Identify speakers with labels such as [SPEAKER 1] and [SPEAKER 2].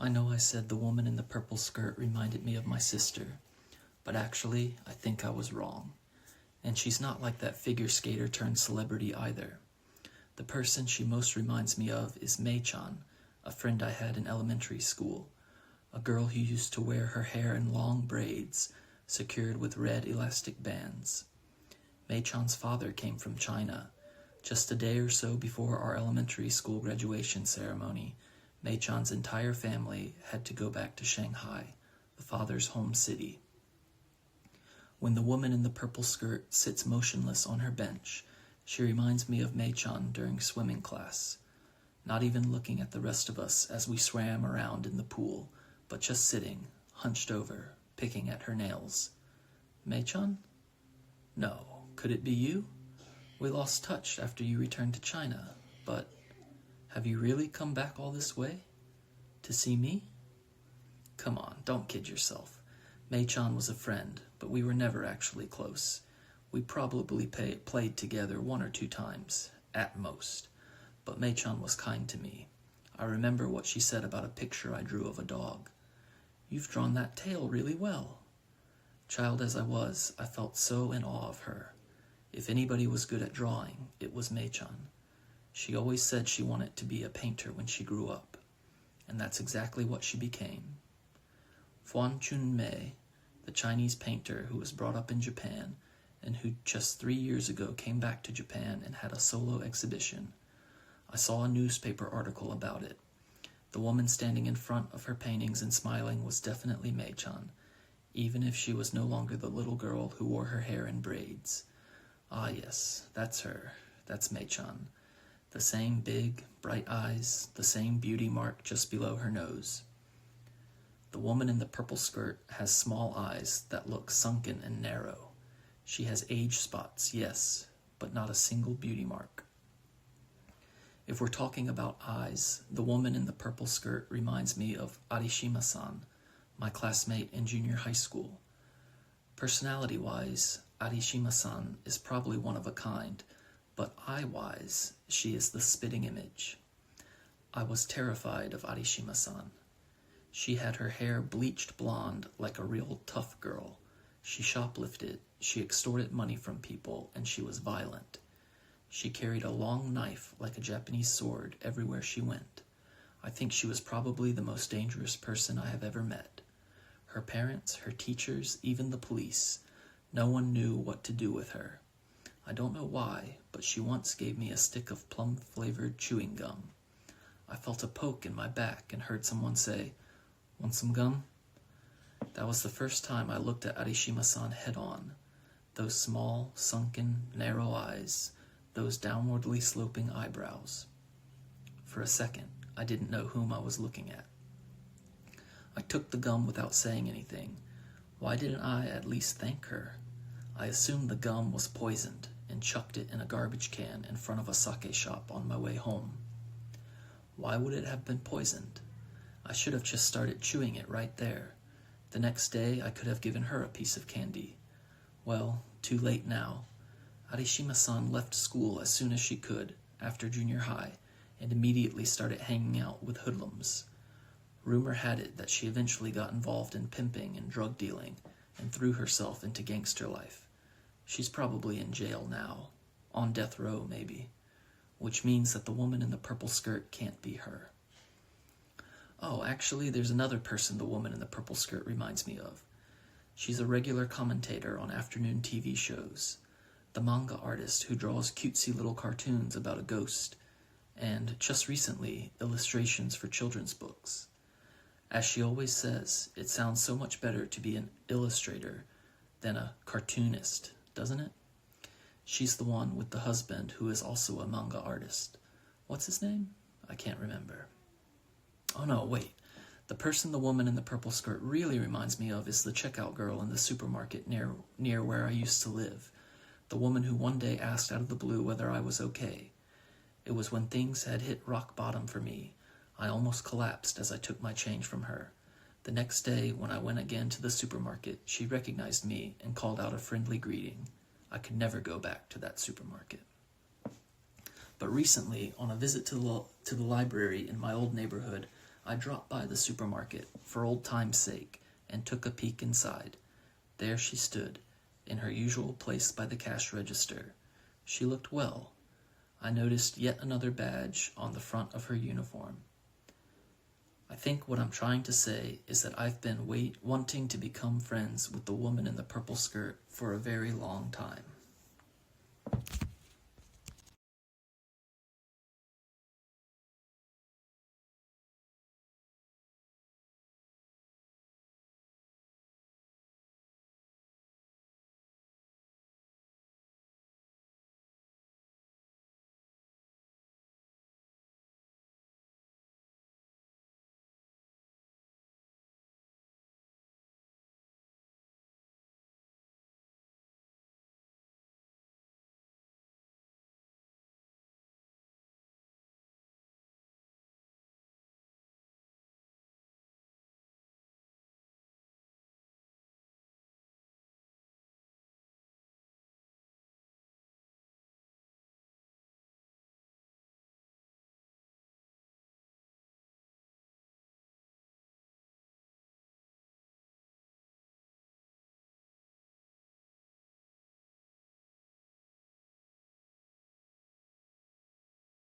[SPEAKER 1] I know I said the woman in the purple skirt reminded me of my sister, but actually, I think I was wrong. And she's not like that figure skater turned celebrity either. The person she most reminds me of is Mei-chan, a friend I had in elementary school, a girl who used to wear her hair in long braids, secured with red elastic bands. Mei-chan's father came from China. Just a day or so before our elementary school graduation ceremony, Mei-chan's entire family had to go back to Shanghai, the father's home city. When the woman in the purple skirt sits motionless on her bench, she reminds me of Mei-chan during swimming class, not even looking at the rest of us as we swam around in the pool, but just sitting, hunched over, picking at her nails. Mei-chan? No, could it be you? We lost touch after you returned to China, but have you really come back all this way? To see me? Come on, don't kid yourself. Mei-chan was a friend, but we were never actually close. We probably played together 1 or 2 times, at most. But Mei-chan was kind to me. I remember what she said about a picture I drew of a dog. You've drawn that tail really well. Child as I was, I felt so in awe of her. If anybody was good at drawing, it was Mei-chan. She always said she wanted to be a painter when she grew up, and that's exactly what she became. Fuan Chunmei, the Chinese painter who was brought up in Japan and who just 3 years ago came back to Japan and had a solo exhibition. I saw a newspaper article about it. The woman standing in front of her paintings and smiling was definitely Mei-chan, even if she was no longer the little girl who wore her hair in braids. Ah yes, that's her. That's Mei-chan. The same big, bright eyes, the same beauty mark just below her nose. The woman in the purple skirt has small eyes that look sunken and narrow. She has age spots, yes, but not a single beauty mark. If we're talking about eyes, the woman in the purple skirt reminds me of Arishima-san, my classmate in junior high school. Personality-wise, Arishima-san is probably one of a kind, but eye-wise, she is the spitting image. I was terrified of Arishima-san. She had her hair bleached blonde like a real tough girl. She shoplifted, she extorted money from people, and she was violent. She carried a long knife like a Japanese sword everywhere she went. I think she was probably the most dangerous person I have ever met. Her parents, her teachers, even the police, no one knew what to do with her. I don't know why, but she once gave me a stick of plum-flavored chewing gum. I felt a poke in my back and heard someone say, "Want some gum?" That was the first time I looked at Arishima-san head-on. Those small, sunken, narrow eyes, those downwardly sloping eyebrows. For a second, I didn't know whom I was looking at. I took the gum without saying anything. Why didn't I at least thank her? I assumed the gum was poisoned and chucked it in a garbage can in front of a sake shop on my way home. Why would it have been poisoned? I should have just started chewing it right there. The next day, I could have given her a piece of candy. Well, too late now. Arishima-san left school as soon as she could, after junior high, and immediately started hanging out with hoodlums. Rumor had it that she eventually got involved in pimping and drug dealing, and threw herself into gangster life. She's probably in jail now, on death row maybe, which means that the woman in the purple skirt can't be her. Oh, actually, there's another person the woman in the purple skirt reminds me of. She's a regular commentator on afternoon TV shows, the manga artist who draws cutesy little cartoons about a ghost, and, just recently, illustrations for children's books. As she always says, it sounds so much better to be an illustrator than a cartoonist, doesn't it? She's the one with the husband who is also a manga artist. What's his name? I can't remember. Oh no, wait. The person the woman in the purple skirt really reminds me of is the checkout girl in the supermarket near where I used to live. The woman who one day asked out of the blue whether I was okay. It was when things had hit rock bottom for me. I almost collapsed as I took my change from her. The next day, when I went again to the supermarket, she recognized me and called out a friendly greeting. I could never go back to that supermarket. But recently, on a visit to the library in my old neighborhood, I dropped by the supermarket for old time's sake and took a peek inside. There she stood, in her usual place by the cash register. She looked well. I noticed yet another badge on the front of her uniform. I think what I'm trying to say is that I've been wanting to become friends with the woman in the purple skirt for a very long time.